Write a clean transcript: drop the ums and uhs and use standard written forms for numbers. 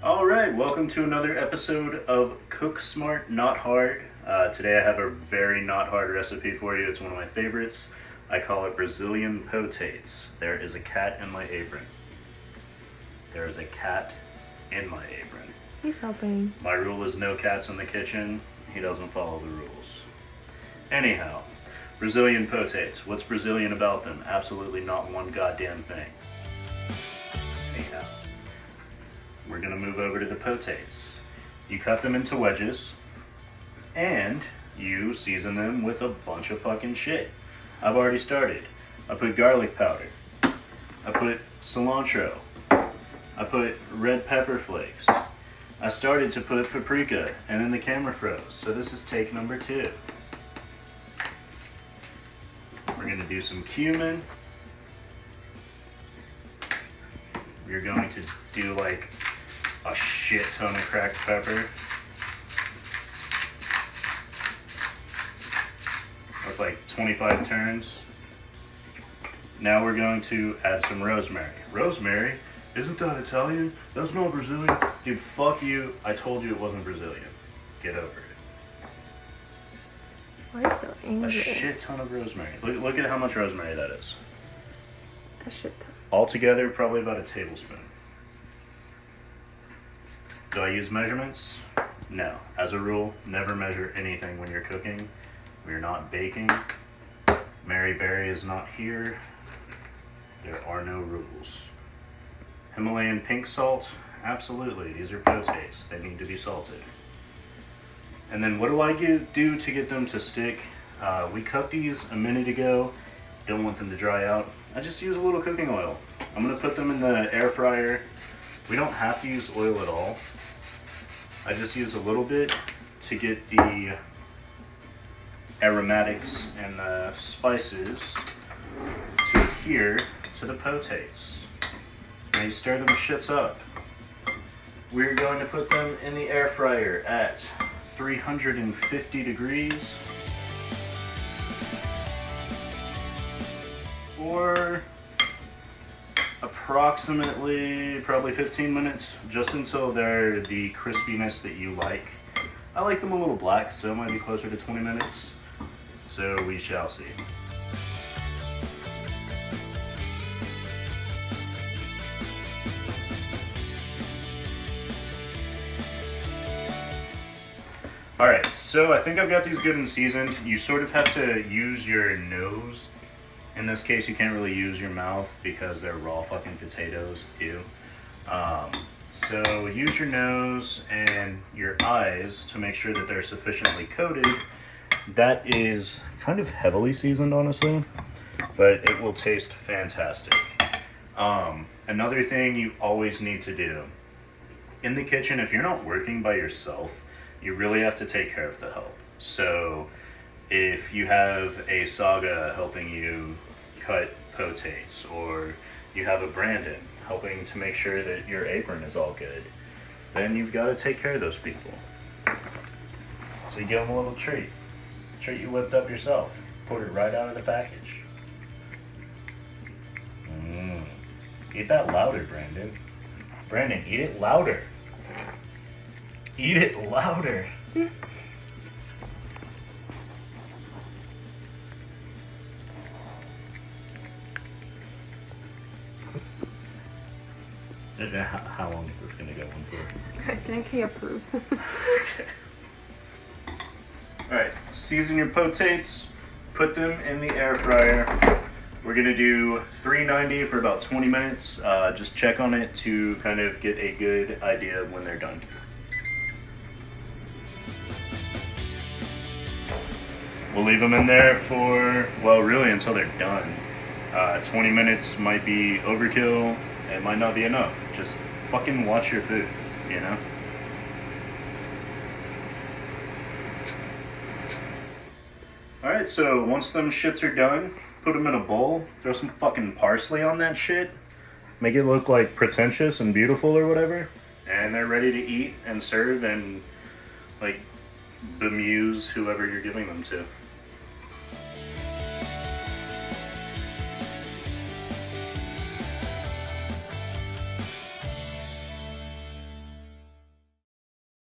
All right, welcome to another episode of Cook Smart, Not Hard. Today I have a very not hard recipe for you. It's one of my favorites. I call it Brazilian potates. There is a cat in my apron. There is a cat in my apron. He's helping. My rule is no cats in the kitchen. He doesn't follow the rules. Anyhow, Brazilian potates. What's Brazilian about them? Absolutely not one goddamn thing. Anyhow, we're gonna move over to the potates. You cut them into wedges, and you season them with a bunch of fucking shit. I've already started. I put garlic powder. I put cilantro. I put red pepper flakes. I started to put paprika, and then the camera froze. So this is take number 2. We're gonna do some cumin. We're going to do like a shit ton of cracked pepper. That's like 25 turns. Now we're going to add some rosemary. Rosemary? Isn't that Italian? That's not Brazilian. Dude, fuck you. I told you it wasn't Brazilian. Get over it. Why are you so angry? A shit ton of rosemary. Look at how much rosemary that is. A shit ton. Altogether, probably about a tablespoon. Do I use measurements? No. As a rule, never measure anything when you're cooking. We're not baking. Mary Berry is not here. There are no rules. Himalayan pink salt? Absolutely. These are potates. They need to be salted. And then what do I do to get them to stick? We cut these a minute ago. Don't want them to dry out. I just use a little cooking oil. I'm going to put them in the air fryer. We don't have to use oil at all. I just use a little bit to get the aromatics and the spices to adhere to the potates. Now you stir them shits up. We're going to put them in the air fryer at 350 degrees for approximately probably 15 minutes, just until they're the crispiness that you like. I like them a little black, so it might be closer to 20 minutes. So we shall see. Alright, so I think I've got these good and seasoned. You sort of have to use your nose. In this case, you can't really use your mouth because they're raw fucking potatoes. Ew. So use your nose and your eyes to make sure that they're sufficiently coated. That is kind of heavily seasoned, honestly, but it will taste fantastic. Another thing you always need to do in the kitchen, if you're not working by yourself, you really have to take care of the help. So if you have a Saga helping you cut potates, or you have a Brandon helping to make sure that your apron is all good, then you've got to take care of those people. So you give them a little treat. Treat you whipped up yourself. Poured it right out of the package. Eat that louder, Brandon. Brandon, eat it louder. Eat it louder. How long is this going to go on for? I think he approves. Okay. Alright, season your potates, put them in the air fryer. We're going to do 390 for about 20 minutes. Just check on it to kind of get a good idea of when they're done. We'll leave them in there for, well, really until they're done. 20 minutes might be overkill. It might not be enough. Just fucking watch your food, you know? Alright, so once them shits are done, put them in a bowl, throw some fucking parsley on that shit, make it look like pretentious and beautiful or whatever, and they're ready to eat and serve and, like, bemuse whoever you're giving them to.